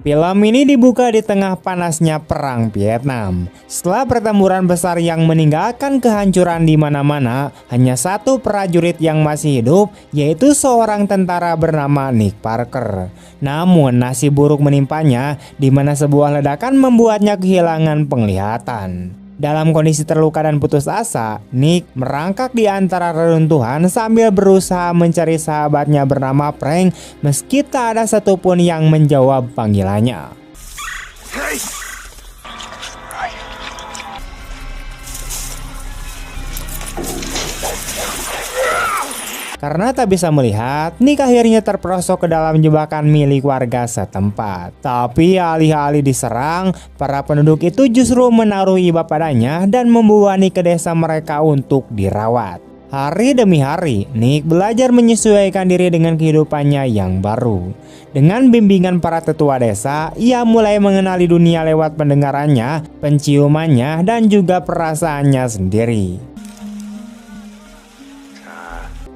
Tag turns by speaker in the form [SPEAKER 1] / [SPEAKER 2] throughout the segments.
[SPEAKER 1] Film ini dibuka di tengah panasnya Perang Vietnam. Setelah pertempuran besar yang meninggalkan kehancuran di mana-mana, hanya satu prajurit yang masih hidup, yaitu seorang tentara bernama Nick Parker. Namun nasib buruk menimpanya, di mana sebuah ledakan membuatnya kehilangan penglihatan. Dalam kondisi terluka dan putus asa, Nick merangkak di antara reruntuhan sambil berusaha mencari sahabatnya bernama Frank meski tak ada satupun yang menjawab panggilannya. Karena tak bisa melihat, Nick akhirnya terperosok ke dalam jebakan milik warga setempat. Tapi alih-alih diserang, para penduduk itu justru menaruh iba padanya dan membawa Nick ke desa mereka untuk dirawat. Hari demi hari, Nick belajar menyesuaikan diri dengan kehidupannya yang baru. Dengan bimbingan para tetua desa, ia mulai mengenali dunia lewat pendengarannya, penciumannya, dan juga perasaannya sendiri.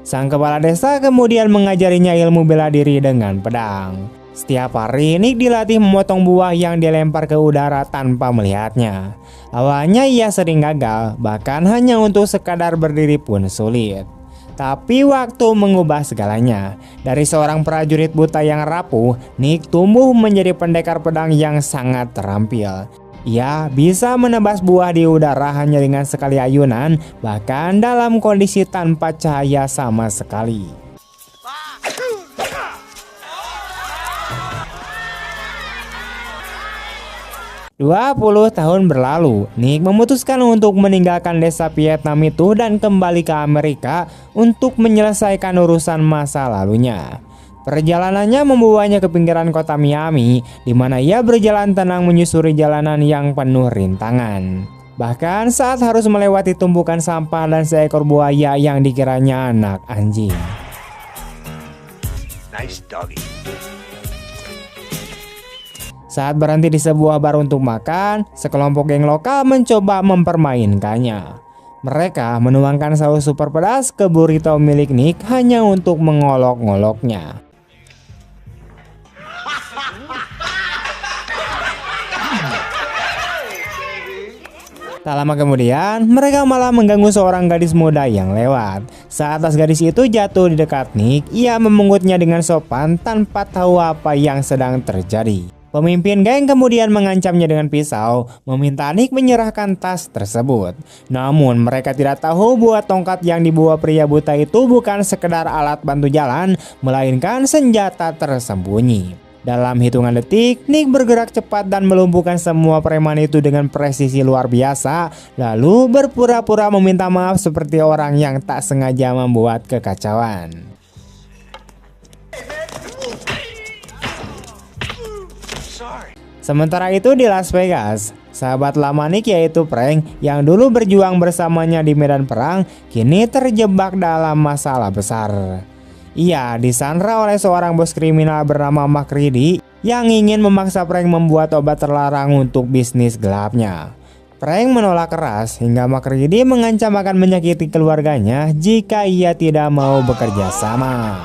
[SPEAKER 1] Sang kepala desa kemudian mengajarinya ilmu bela diri dengan pedang. Setiap hari Nick dilatih memotong buah yang dilempar ke udara tanpa melihatnya. Awalnya ia sering gagal, bahkan hanya untuk sekadar berdiri pun sulit. Tapi waktu mengubah segalanya. Dari seorang prajurit buta yang rapuh, Nick tumbuh menjadi pendekar pedang yang sangat terampil. Ia bisa menebas buah di udara hanya dengan sekali ayunan, bahkan dalam kondisi tanpa cahaya sama sekali. Dua 20 tahun berlalu, Nick memutuskan untuk meninggalkan desa Vietnam itu dan kembali ke Amerika untuk menyelesaikan urusan masa lalunya. Perjalanannya membawanya ke pinggiran kota Miami, di mana ia berjalan tenang menyusuri jalanan yang penuh rintangan. Bahkan saat harus melewati tumpukan sampah dan seekor buaya yang dikiranya anak anjing. Nice doggy. Saat berhenti di sebuah bar untuk makan, sekelompok geng lokal mencoba mempermainkannya. Mereka menuangkan saus super pedas ke burrito milik Nick hanya untuk mengolok-ngoloknya. Tak lama kemudian, mereka malah mengganggu seorang gadis muda yang lewat. Saat tas gadis itu jatuh di dekat Nick, ia memungutnya dengan sopan tanpa tahu apa yang sedang terjadi. Pemimpin geng kemudian mengancamnya dengan pisau, meminta Nick menyerahkan tas tersebut. Namun mereka tidak tahu bahwa tongkat yang dibawa pria buta itu bukan sekedar alat bantu jalan, melainkan senjata tersembunyi. Dalam hitungan detik, Nick bergerak cepat dan melumpuhkan semua preman itu dengan presisi luar biasa, lalu berpura-pura meminta maaf seperti orang yang tak sengaja membuat kekacauan. Sementara itu di Las Vegas, sahabat lama Nick yaitu Frank yang dulu berjuang bersamanya di medan perang, kini terjebak dalam masalah besar. Ia disandra oleh seorang bos kriminal bernama McCready yang ingin memaksa Frank membuat obat terlarang untuk bisnis gelapnya. Frank menolak keras hingga McCready mengancam akan menyakiti keluarganya jika ia tidak mau bekerja sama.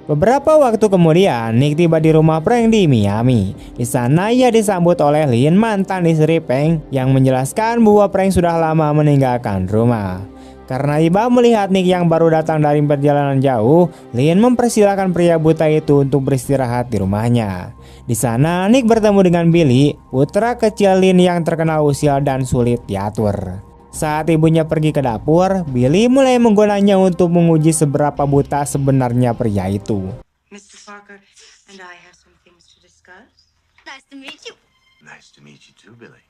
[SPEAKER 1] Beberapa waktu kemudian, Nick tiba di rumah Frank di Miami. Di sana ia disambut oleh Lynn, mantan istri Frank, yang menjelaskan bahwa Frank sudah lama meninggalkan rumah. Karena iba melihat Nick yang baru datang dari perjalanan jauh, Lynn mempersilahkan pria buta itu untuk beristirahat di rumahnya. Di sana, Nick bertemu dengan Billy, putra kecil Lynn yang terkenal usil dan sulit diatur. Saat ibunya pergi ke dapur, Billy mulai menggonanya untuk menguji seberapa buta sebenarnya pria itu. Mr. Parker and I have some things to discuss. Nice to meet you. Nice to meet you too, Billy.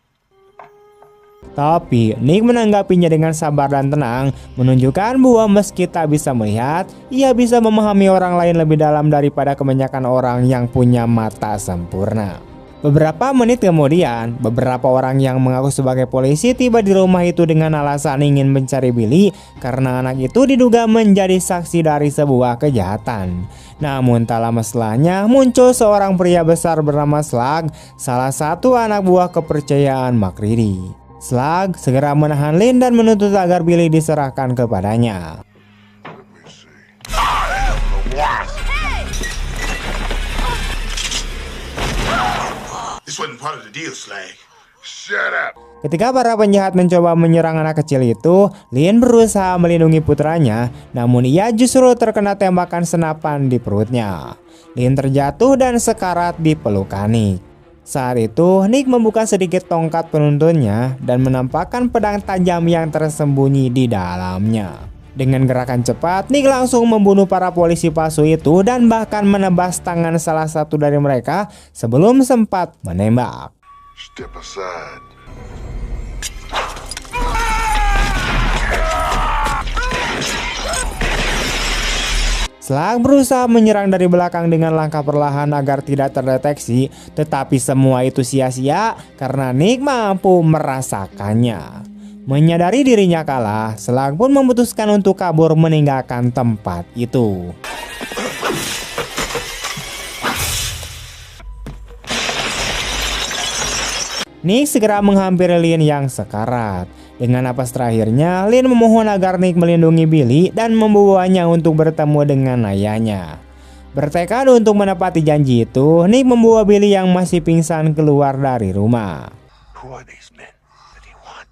[SPEAKER 1] Tapi Nick menanggapinya dengan sabar dan tenang, menunjukkan bahwa meski tak bisa melihat, ia bisa memahami orang lain lebih dalam daripada kebanyakan orang yang punya mata sempurna. Beberapa menit kemudian, beberapa orang yang mengaku sebagai polisi tiba di rumah itu dengan alasan ingin mencari Billy karena anak itu diduga menjadi saksi dari sebuah kejahatan. Namun tak lama setelahnya muncul seorang pria besar bernama Slug, salah satu anak buah kepercayaan McCready. Slug segera menahan Lynn dan menuntut agar Billy diserahkan kepadanya.
[SPEAKER 2] This wasn't part of the deal, Slag. Shut up.
[SPEAKER 1] Ketika para penjahat mencoba menyerang anak kecil itu, Lin berusaha melindungi putranya, namun ia justru terkena tembakan senapan di perutnya. Lin terjatuh dan sekarat di pelukan Nick. Saat itu, Nick membuka sedikit tongkat penuntunnya dan menampakkan pedang tajam yang tersembunyi di dalamnya. Dengan gerakan cepat, Nick langsung membunuh para polisi palsu itu dan bahkan menebas tangan salah satu dari mereka sebelum sempat menembak.
[SPEAKER 2] Step aside.
[SPEAKER 1] Slag berusaha menyerang dari belakang dengan langkah perlahan agar tidak terdeteksi, tetapi semua itu sia-sia karena Nick mampu merasakannya. Menyadari dirinya kalah, Slag pun memutuskan untuk kabur meninggalkan tempat itu. Nick segera menghampiri Lin yang sekarat. Dengan napas terakhirnya, Lin memohon agar Nick melindungi Billy dan membawanya untuk bertemu dengan ayahnya. Bertekad untuk menepati janji itu, Nick membawa Billy yang masih pingsan keluar dari rumah.
[SPEAKER 2] Who are these men that he want?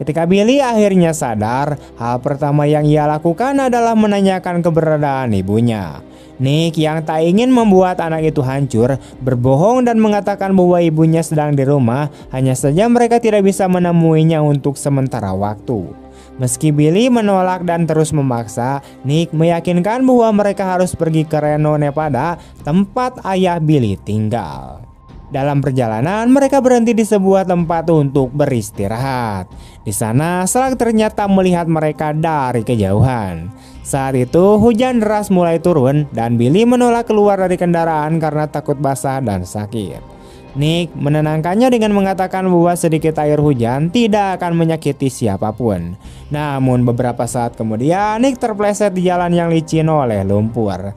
[SPEAKER 1] Ketika Billy akhirnya sadar, hal pertama yang ia lakukan adalah menanyakan keberadaan ibunya. Nick yang tak ingin membuat anak itu hancur, berbohong dan mengatakan bahwa ibunya sedang di rumah, hanya saja mereka tidak bisa menemuinya untuk sementara waktu. Meski Billy menolak dan terus memaksa, Nick meyakinkan bahwa mereka harus pergi ke Reno, Nevada, tempat ayah Billy tinggal. Dalam perjalanan, mereka berhenti di sebuah tempat untuk beristirahat. Di sana, Slag ternyata melihat mereka dari kejauhan. Saat itu, hujan deras mulai turun dan Billy menolak keluar dari kendaraan karena takut basah dan sakit. Nick menenangkannya dengan mengatakan bahwa sedikit air hujan tidak akan menyakiti siapapun. Namun beberapa saat kemudian, Nick terpleset di jalan yang licin oleh lumpur.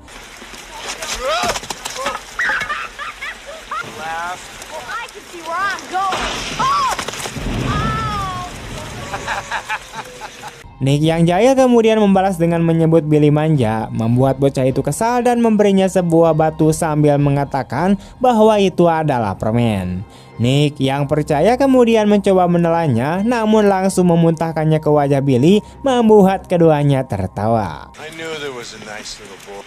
[SPEAKER 1] Nick yang jaya kemudian membalas dengan menyebut Billy manja, membuat bocah itu kesal dan memberinya sebuah batu sambil mengatakan bahwa itu adalah permen. Nick yang percaya kemudian mencoba menelannya, namun langsung memuntahkannya ke wajah Billy, membuat keduanya tertawa.
[SPEAKER 2] I knew there was a nice little boy.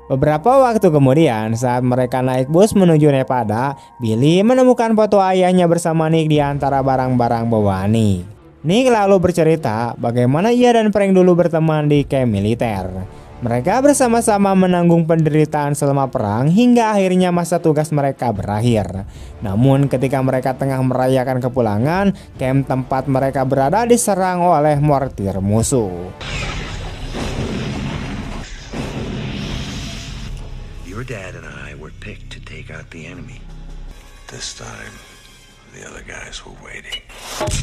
[SPEAKER 1] Beberapa waktu kemudian, saat mereka naik bus menuju Nevada, Billy menemukan foto ayahnya bersama Nick di antara barang-barang bawaan Nick. Nick lalu bercerita bagaimana ia dan Frank dulu berteman di kamp militer. Mereka bersama-sama menanggung penderitaan selama perang hingga akhirnya masa tugas mereka berakhir. Namun ketika mereka tengah merayakan kepulangan, kamp tempat mereka berada diserang oleh mortir musuh.
[SPEAKER 2] Your dad and I were picked to take out the enemy. This time, the other guys were waiting.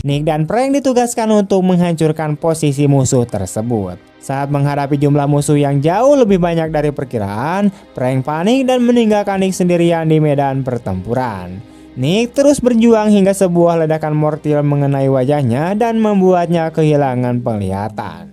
[SPEAKER 1] Nick dan Frank ditugaskan untuk menghancurkan posisi musuh tersebut. Saat menghadapi jumlah musuh yang jauh lebih banyak dari perkiraan, Frank panik dan meninggalkan Nick sendirian di medan pertempuran. Nick terus berjuang hingga sebuah ledakan mortir mengenai wajahnya dan membuatnya kehilangan penglihatan.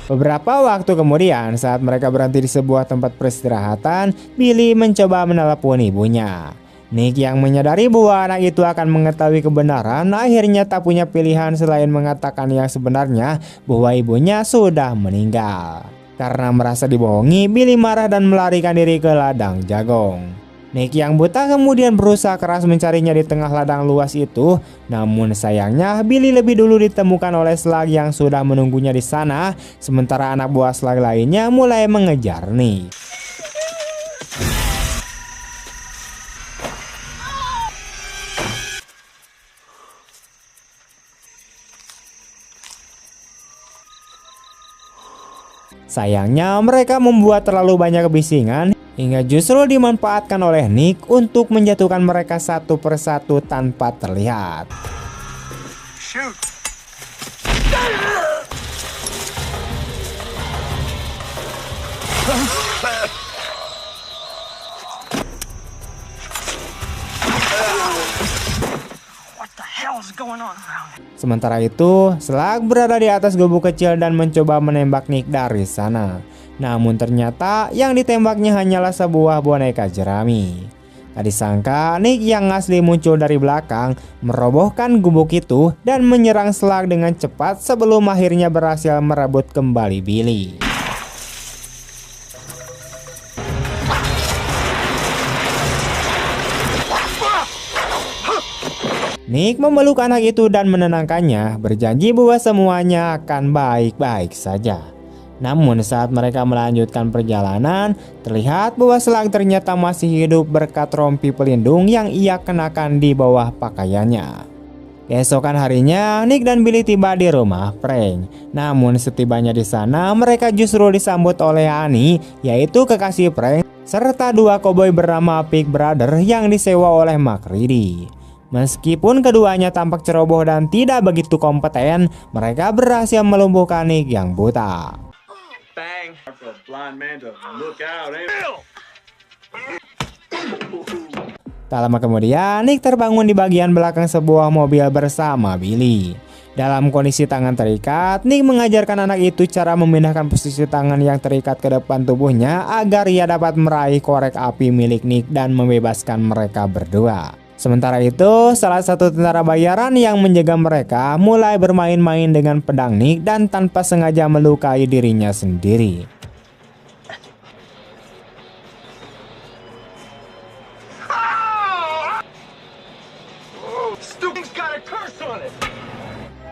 [SPEAKER 1] Beberapa waktu kemudian, saat mereka berhenti di sebuah tempat peristirahatan, Billy mencoba menelepon ibunya. Nick yang menyadari bahwa anak itu akan mengetahui kebenaran, akhirnya tak punya pilihan selain mengatakan yang sebenarnya bahwa ibunya sudah meninggal. Karena merasa dibohongi, Billy marah dan melarikan diri ke ladang jagung. Nick yang buta kemudian berusaha keras mencarinya di tengah ladang luas itu, namun sayangnya Billy lebih dulu ditemukan oleh Slag yang sudah menunggunya di sana, sementara anak buah Slag lainnya mulai mengejar Nick. Sayangnya mereka membuat terlalu banyak kebisingan hingga justru dimanfaatkan oleh Nick untuk menjatuhkan mereka satu persatu tanpa terlihat.
[SPEAKER 2] Shoot!
[SPEAKER 1] Sementara itu, Slug berada di atas gubuk kecil dan mencoba menembak Nick dari sana. Namun ternyata yang ditembaknya hanyalah sebuah boneka jerami. Tak disangka Nick yang asli muncul dari belakang, merobohkan gubuk itu dan menyerang Slug dengan cepat sebelum akhirnya berhasil merebut kembali Billy. Nick memeluk anak itu dan menenangkannya, berjanji bahwa semuanya akan baik-baik saja. Namun saat mereka melanjutkan perjalanan, terlihat bahwa Slug ternyata masih hidup berkat rompi pelindung yang ia kenakan di bawah pakaiannya. Keesokan harinya, Nick dan Billy tiba di rumah Frank. Namun setibanya di sana, mereka justru disambut oleh Annie, yaitu kekasih Frank, serta dua koboi bernama Pig Brother yang disewa oleh MacReady. Meskipun keduanya tampak ceroboh dan tidak begitu kompeten, mereka berhasil melumpuhkan Nick yang buta.
[SPEAKER 3] Bang. For a blind man to look out, eh?
[SPEAKER 1] Tak lama kemudian, Nick terbangun di bagian belakang sebuah mobil bersama Billy. Dalam kondisi tangan terikat, Nick mengajarkan anak itu cara memindahkan posisi tangan yang terikat ke depan tubuhnya agar ia dapat meraih korek api milik Nick dan membebaskan mereka berdua. Sementara itu, salah satu tentara bayaran yang menjaga mereka mulai bermain-main dengan pedang Nick dan tanpa sengaja melukai dirinya sendiri.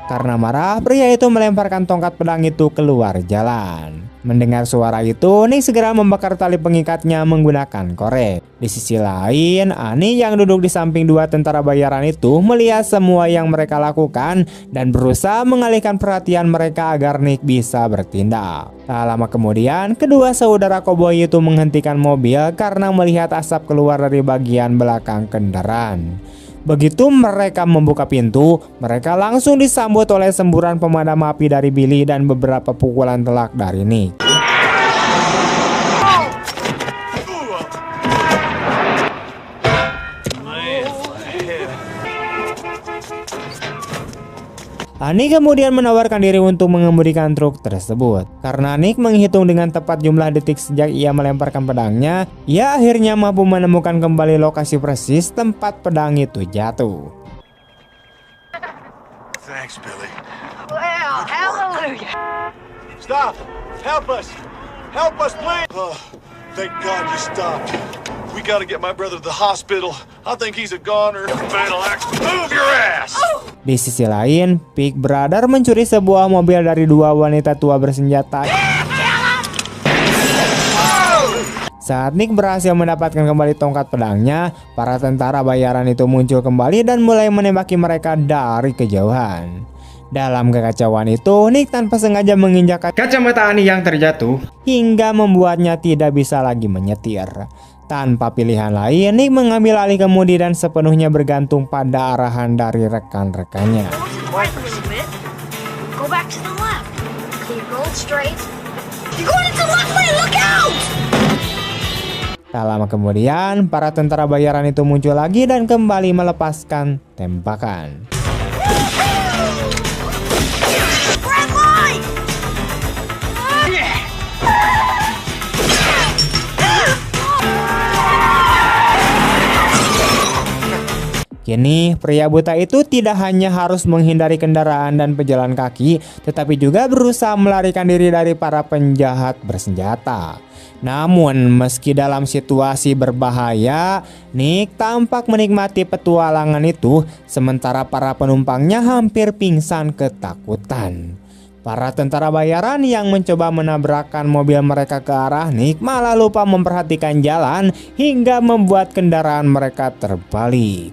[SPEAKER 1] Karena marah, pria itu melemparkan tongkat pedang itu keluar jalan. Mendengar suara itu, Nick segera membakar tali pengikatnya menggunakan korek. Di sisi lain, Annie yang duduk di samping dua tentara bayaran itu melihat semua yang mereka lakukan dan berusaha mengalihkan perhatian mereka agar Nick bisa bertindak. Tak lama kemudian, kedua saudara koboi itu menghentikan mobil karena melihat asap keluar dari bagian belakang kendaraan. Begitu mereka membuka pintu, mereka langsung disambut oleh semburan pemadam api dari Billy dan beberapa pukulan telak dari Nick. Annie kemudian menawarkan diri untuk mengemudikan truk tersebut. Karena Nick menghitung dengan tepat jumlah detik sejak ia melemparkan pedangnya, ia akhirnya mampu menemukan kembali lokasi persis tempat pedang itu jatuh.
[SPEAKER 2] Thanks, Billy.
[SPEAKER 4] Well, hallelujah.
[SPEAKER 3] Stop! Help us! Help us, please!
[SPEAKER 2] Oh, thank God you stopped. We gotta get my brother to the hospital. I think he's a goner. Fatal accident. Move your ass!
[SPEAKER 1] Di sisi lain, Pig Brother mencuri sebuah mobil dari dua wanita tua bersenjata. Saat Nick berhasil mendapatkan kembali tongkat pedangnya, para tentara bayaran itu muncul kembali dan mulai menembaki mereka dari kejauhan. Dalam kekacauan itu, Nick tanpa sengaja menginjak kacamata Annie yang terjatuh hingga membuatnya tidak bisa lagi menyetir. Tanpa pilihan lain, Nick mengambil alih kemudi dan sepenuhnya bergantung pada arahan dari rekan-rekannya.
[SPEAKER 4] Go back to the left. Keep going straight. You're going into the left lane, look out!
[SPEAKER 1] Tak lama kemudian, para tentara bayaran itu muncul lagi dan kembali melepaskan tembakan.
[SPEAKER 4] Red line!
[SPEAKER 1] Kini, pria buta itu tidak hanya harus menghindari kendaraan dan pejalan kaki, tetapi juga berusaha melarikan diri dari para penjahat bersenjata. Namun, meski dalam situasi berbahaya, Nick tampak menikmati petualangan itu, sementara para penumpangnya hampir pingsan ketakutan. Para tentara bayaran yang mencoba menabrakkan mobil mereka ke arah Nick malah lupa memperhatikan jalan hingga membuat kendaraan mereka terbalik.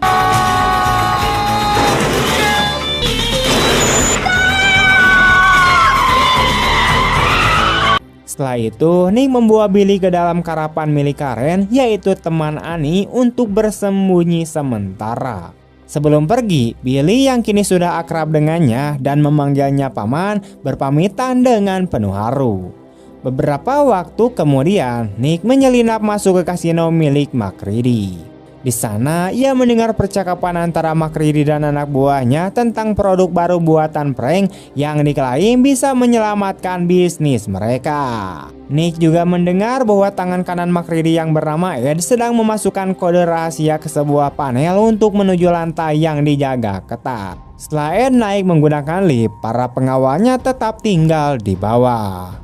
[SPEAKER 1] Setelah itu, Nick membawa Billy ke dalam karapan milik Karen, yaitu teman Annie, untuk bersembunyi sementara. Sebelum pergi, Billy yang kini sudah akrab dengannya dan memanggilnya paman berpamitan dengan penuh haru. Beberapa waktu kemudian, Nick menyelinap masuk ke kasino milik MacReady. Di sana, ia mendengar percakapan antara MacReady dan anak buahnya tentang produk baru buatan Frank yang diklaim bisa menyelamatkan bisnis mereka. Nick juga mendengar bahwa tangan kanan MacReady yang bernama Ed sedang memasukkan kode rahasia ke sebuah panel untuk menuju lantai yang dijaga ketat. Setelah Ed naik menggunakan lift, para pengawalnya tetap tinggal di bawah.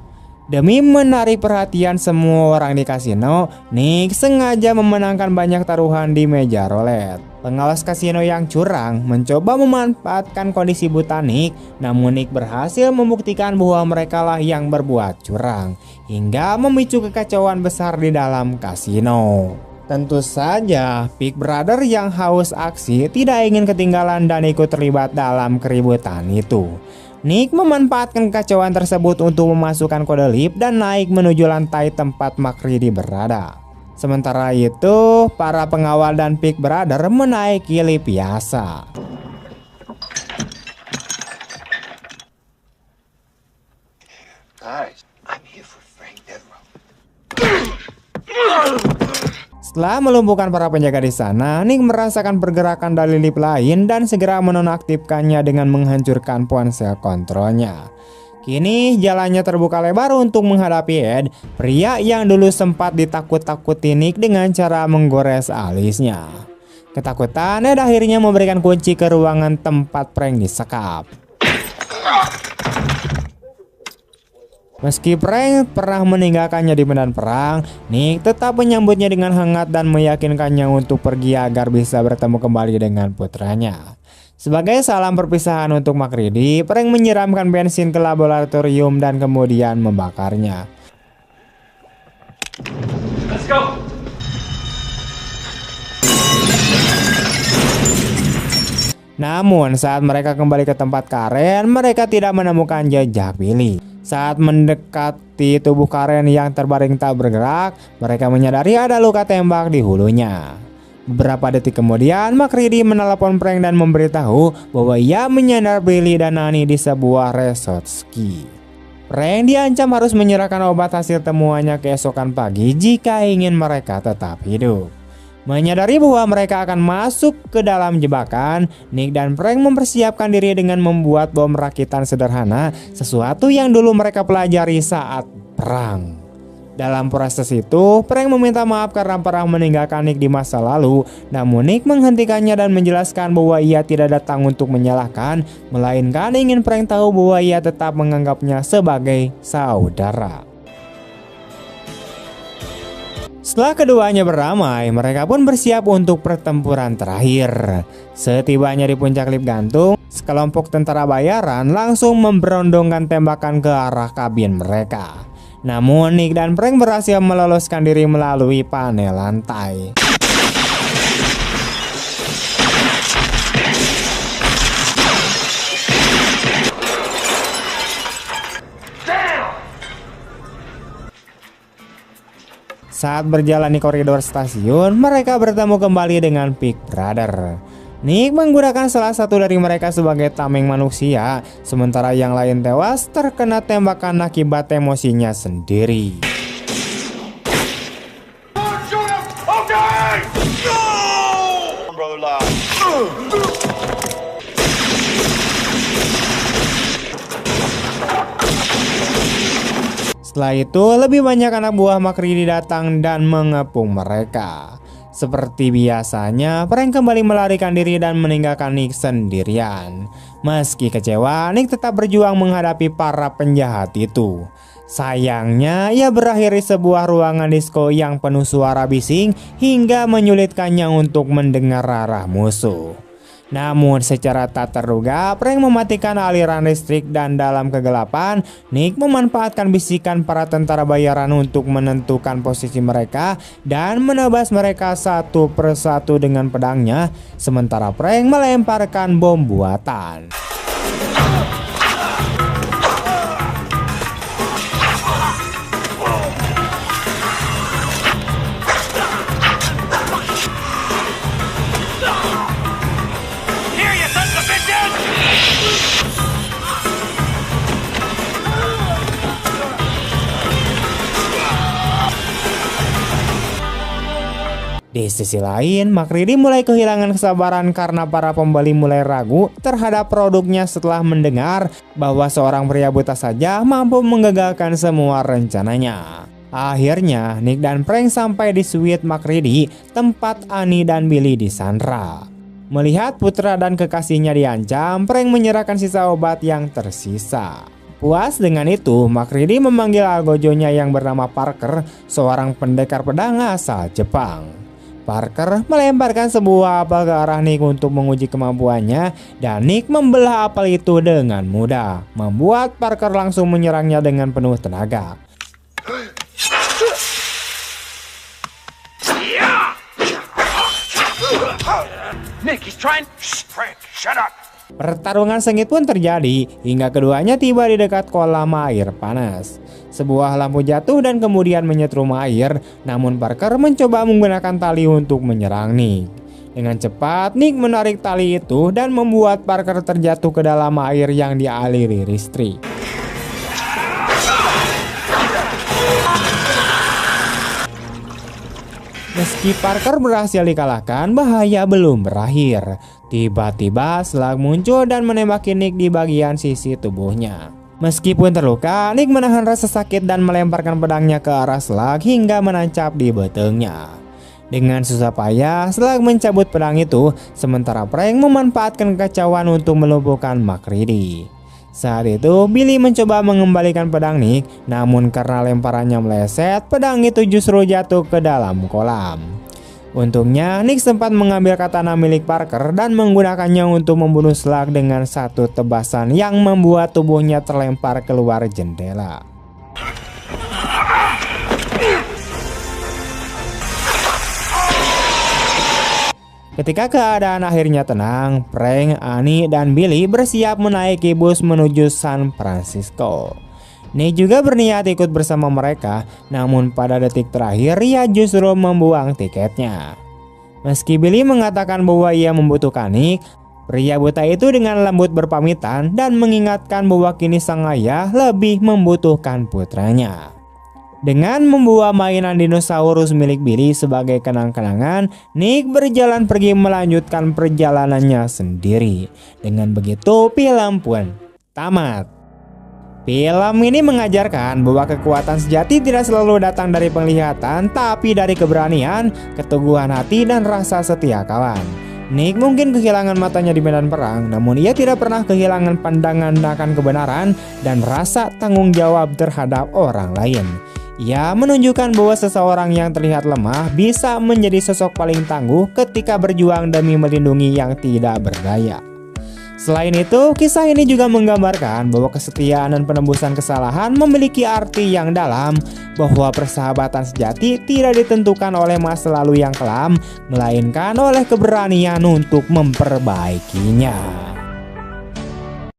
[SPEAKER 1] Demi menarik perhatian semua orang di kasino, Nick sengaja memenangkan banyak taruhan di meja roulette. Pengawas kasino yang curang mencoba memanfaatkan kondisi buta Nick, namun Nick berhasil membuktikan bahwa merekalah yang berbuat curang, hingga memicu kekacauan besar di dalam kasino. Tentu saja, Big Brother yang haus aksi tidak ingin ketinggalan dan ikut terlibat dalam keributan itu. Nick memanfaatkan kekacauan tersebut untuk memasukkan kode lift dan naik menuju lantai tempat MacReady berada. Sementara itu, para pengawal dan Big Brother menaiki lift biasa.
[SPEAKER 2] Guys, I'm here for Frank Devereaux.
[SPEAKER 1] Setelah melumpuhkan para penjaga di sana, Nick merasakan pergerakan dari lift lain dan segera menonaktifkannya dengan menghancurkan ponsel kontrolnya. Kini jalannya terbuka lebar untuk menghadapi Ed, pria yang dulu sempat ditakut-takuti Nick dengan cara menggores alisnya. Ketakutan Ed akhirnya memberikan kunci ke ruangan tempat Frank disekap. Meski Frank pernah meninggalkannya di medan perang, Nick tetap menyambutnya dengan hangat dan meyakinkannya untuk pergi agar bisa bertemu kembali dengan putranya. Sebagai salam perpisahan untuk MacReady, Frank menyiramkan bensin ke laboratorium dan kemudian membakarnya.
[SPEAKER 3] Let's go.
[SPEAKER 1] Namun saat mereka kembali ke tempat Karen, mereka tidak menemukan jejak Billy. Saat mendekati tubuh Karen yang terbaring tak bergerak, mereka menyadari ada luka tembak di hulunya. Beberapa detik kemudian, MacReady menelepon Frank dan memberitahu bahwa ia menyandar Billy dan Annie di sebuah resort ski. Frank diancam harus menyerahkan obat hasil temuannya keesokan pagi jika ingin mereka tetap hidup. Menyadari bahwa mereka akan masuk ke dalam jebakan, Nick dan Frank mempersiapkan diri dengan membuat bom rakitan sederhana, sesuatu yang dulu mereka pelajari saat perang. Dalam proses itu, Frank meminta maaf karena pernah meninggalkan Nick di masa lalu, namun Nick menghentikannya dan menjelaskan bahwa ia tidak datang untuk menyalahkan, melainkan ingin Frank tahu bahwa ia tetap menganggapnya sebagai saudara. Setelah keduanya berdamai, mereka pun bersiap untuk pertempuran terakhir. Setibanya di puncak lift gantung, sekelompok tentara bayaran langsung memberondongkan tembakan ke arah kabin mereka. Namun Nick dan Frank berhasil meloloskan diri melalui panel lantai. Saat berjalan di koridor stasiun, mereka bertemu kembali dengan Big Brother. Nick menggunakan salah satu dari mereka sebagai tameng manusia, sementara yang lain tewas terkena tembakan akibat emosinya sendiri.
[SPEAKER 3] Okay! Go! Brother live.
[SPEAKER 1] Setelah itu, lebih banyak anak buah MacReady datang dan mengepung mereka. Seperti biasanya, Frank kembali melarikan diri dan meninggalkan Nick sendirian. Meski kecewa, Nick tetap berjuang menghadapi para penjahat itu. Sayangnya, ia berakhir di sebuah ruangan disko yang penuh suara bising hingga menyulitkannya untuk mendengar arah musuh. Namun secara tak terduga, Frank mematikan aliran listrik dan dalam kegelapan, Nick memanfaatkan bisikan para tentara bayaran untuk menentukan posisi mereka dan menebas mereka satu persatu dengan pedangnya, sementara Frank melemparkan bom buatan. Di sisi lain, McCready mulai kehilangan kesabaran karena para pembeli mulai ragu terhadap produknya setelah mendengar bahwa seorang pria buta saja mampu menggagalkan semua rencananya. Akhirnya, Nick dan Frank sampai di suite McCready, tempat Annie dan Billy disandra. Melihat putra dan kekasihnya diancam, Frank menyerahkan sisa obat yang tersisa. Puas dengan itu, McCready memanggil algojonya yang bernama Parker, seorang pendekar pedang asal Jepang. Parker melemparkan sebuah apel ke arah Nick untuk menguji kemampuannya, dan Nick membelah apel itu dengan mudah, membuat Parker langsung menyerangnya dengan penuh tenaga.
[SPEAKER 3] Nick, he's trying. Shh, Frank, shut up.
[SPEAKER 1] Pertarungan sengit pun terjadi hingga keduanya tiba di dekat kolam air panas. Sebuah lampu jatuh dan kemudian menyetrum air, namun Parker mencoba menggunakan tali untuk menyerang Nick. Dengan cepat, Nick menarik tali itu dan membuat Parker terjatuh ke dalam air yang dialiri listrik. Meski Parker berhasil dikalahkan, bahaya belum berakhir. Tiba-tiba Slug muncul dan menembaki Nick di bagian sisi tubuhnya. Meskipun terluka, Nick menahan rasa sakit dan melemparkan pedangnya ke arah Slug hingga menancap di betengnya. Dengan susah payah, Slug mencabut pedang itu, sementara Frank memanfaatkan kekacauan untuk melumpuhkan McCready. Saat itu, Billy mencoba mengembalikan pedang Nick, namun karena lemparannya meleset, pedang itu justru jatuh ke dalam kolam. Untungnya, Nick sempat mengambil katana milik Parker dan menggunakannya untuk membunuh Slug dengan satu tebasan yang membuat tubuhnya terlempar keluar jendela. Ketika keadaan akhirnya tenang, Frank, Annie, dan Billy bersiap menaiki bus menuju San Francisco. Nick juga berniat ikut bersama mereka, namun pada detik terakhir ia justru membuang tiketnya. Meski Billy mengatakan bahwa ia membutuhkan Nick, pria buta itu dengan lembut berpamitan dan mengingatkan bahwa kini sang ayah lebih membutuhkan putranya. Dengan membawa mainan dinosaurus milik Billy sebagai kenang-kenangan, Nick berjalan pergi melanjutkan perjalanannya sendiri. Dengan begitu, film pun tamat. Film ini mengajarkan bahwa kekuatan sejati tidak selalu datang dari penglihatan, tapi dari keberanian, keteguhan hati, dan rasa setia kawan. Nick mungkin kehilangan matanya di medan perang, namun ia tidak pernah kehilangan pandangan akan kebenaran dan rasa tanggung jawab terhadap orang lain. Ia menunjukkan bahwa seseorang yang terlihat lemah bisa menjadi sosok paling tangguh ketika berjuang demi melindungi yang tidak berdaya. Selain itu, kisah ini juga menggambarkan bahwa kesetiaan dan penebusan kesalahan memiliki arti yang dalam, bahwa persahabatan sejati tidak ditentukan oleh masa lalu yang kelam, melainkan oleh keberanian untuk memperbaikinya.